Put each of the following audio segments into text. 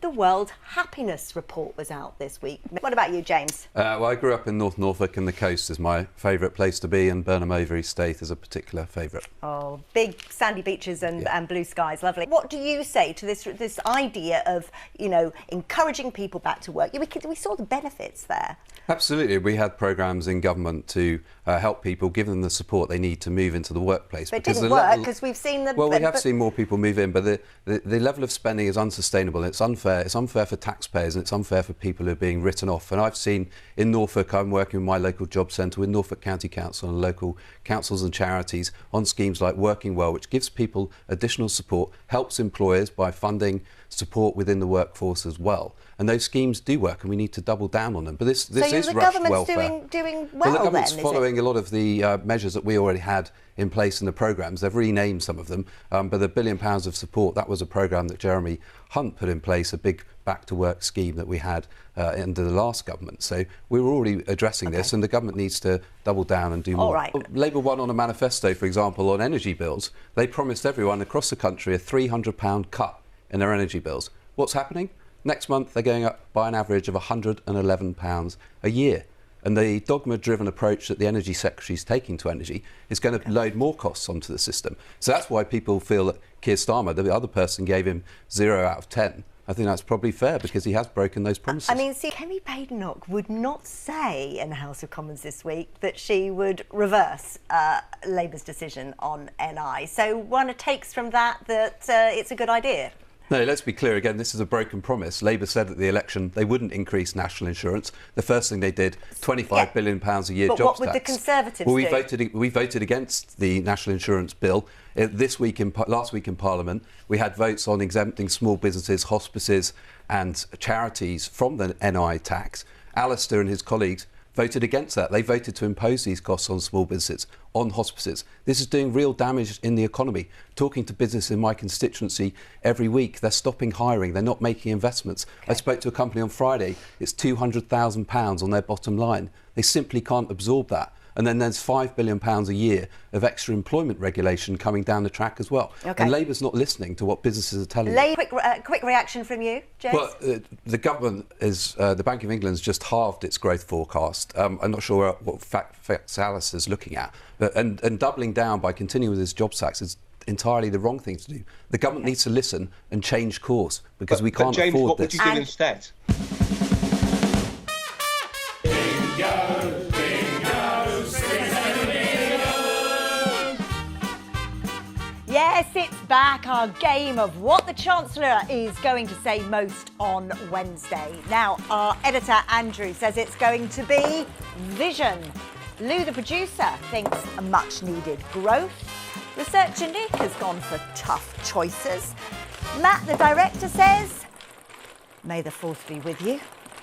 The World Happiness Report was out this week. What about you, James? Well, I grew up in North Norfolk, and the coast is my favourite place to be, and Burnham Overy State is a particular favourite. Oh, big sandy beaches and blue skies, lovely. What do you say to this idea of, you know, encouraging people back to work? We saw the benefits there. Absolutely. We had programmes in government to help people, give them the support they need to move into the workplace. But it didn't work because we've seen the... Well, we have seen more people move in, but the level of spending is unsustainable. It's unfair. It's unfair for taxpayers, and it's unfair for people who are being written off. And I've seen in Norfolk, I'm working with my local job centre with Norfolk County Council and local councils and charities on schemes like Working Well, which gives people additional support, helps employers by funding support within the workforce as well. And those schemes do work, and we need to double down on them. But this is rushed welfare. So the government's doing well, the government's then, following a lot of the measures that we already had in place in the programmes. They've renamed some of them, but the £1 billion of support, that was a programme that Jeremy Hunt put in place, a big back-to-work scheme that we had under the last government. So we were already addressing this, and the government needs to double down and do more. All right. Labour won on a manifesto, for example, on energy bills. They promised everyone across the country a £300 cut in their energy bills. What's happening? Next month, they're going up by an average of £111 a year. And the dogma-driven approach that the Energy Secretary is taking to energy is going to load more costs onto the system. So that's why people feel that Keir Starmer, the other person, gave him 0 out of 10. I think that's probably fair because he has broken those promises. I mean, see, Kemi Badenoch would not say in the House of Commons this week that she would reverse Labour's decision on NI. So one takes from that it's a good idea. No, let's be clear again, this is a broken promise. Labour said at the election they wouldn't increase national insurance. The first thing they did, £25 billion a year jobs tax. But what would the Conservatives do? We voted against the national insurance bill. Last week in Parliament, we had votes on exempting small businesses, hospices and charities from the NI tax. Alistair and his colleagues voted against that. They voted to impose these costs on small businesses, on hospices. This is doing real damage in the economy. Talking to business in my constituency every week, they're stopping hiring, they're not making investments. Okay. I spoke to a company on Friday, it's £200,000 on their bottom line. They simply can't absorb that. And then there's £5 billion a year of extra employment regulation coming down the track as well. Okay. And Labour's not listening to what businesses are telling them. Quick reaction from you, James? Well, the government is, the Bank of England's just halved its growth forecast. I'm not sure what facts Alistair's looking at. But, and doubling down by continuing with this jobs tax is entirely the wrong thing to do. The government needs to listen and change course because we can't James, afford what would you do instead? Yes, it's back, our game of what the Chancellor is going to say most on Wednesday. Now, our editor, Andrew, says it's going to be vision. Lou, the producer, thinks a much-needed growth. Researcher Nick has gone for tough choices. Matt, the director, says, may the 4th be with you,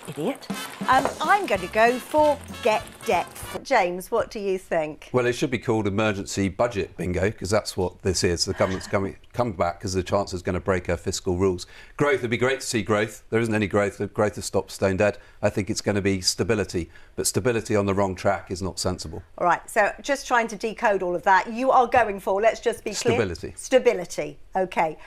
idiot. I'm going to go for get debt. James, what do you think? Well, it should be called emergency budget bingo because that's what this is. The government's come back because the Chancellor's going to break her fiscal rules. Growth, it'd be great to see growth. There isn't any growth. The growth has stopped stone dead. I think it's going to be stability, but stability on the wrong track is not sensible. All right, so just trying to decode all of that. You are going for, let's just be clear. Stability. Stability, OK.